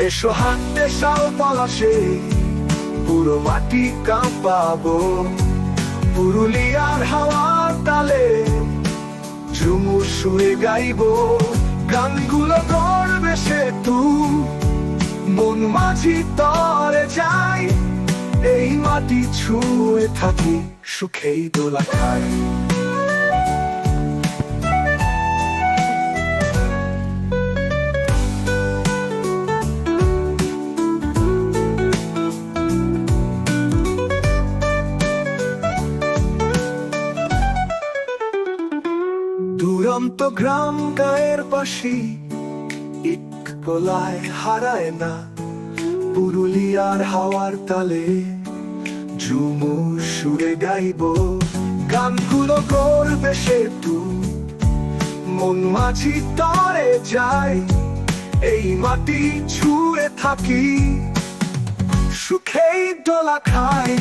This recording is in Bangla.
এসো হাতে শাল পলাশে পুরো মাটি কাঁপাবো, পুরুলিয়ার হাওয়ার তালে ঝুমুর সুরে গাইবো। গানগুলো করবে সে তু মন মাঝি তরে যাই, এই মাটি ছুঁয়ে থাকি সুখেই দোলা খাই। দুরন্ত গ্রাম গায়ের পাশি ইট গলায় হারায় না, পুরুলিয়ার হাওয়ার তালে ঝুমুর সুরে গাইবো। গানগুলো করবে সে তু মন মাঝি তরে যায়, এই মাটি ছুঁয়ে থাকি সুখেই দোলা খাই।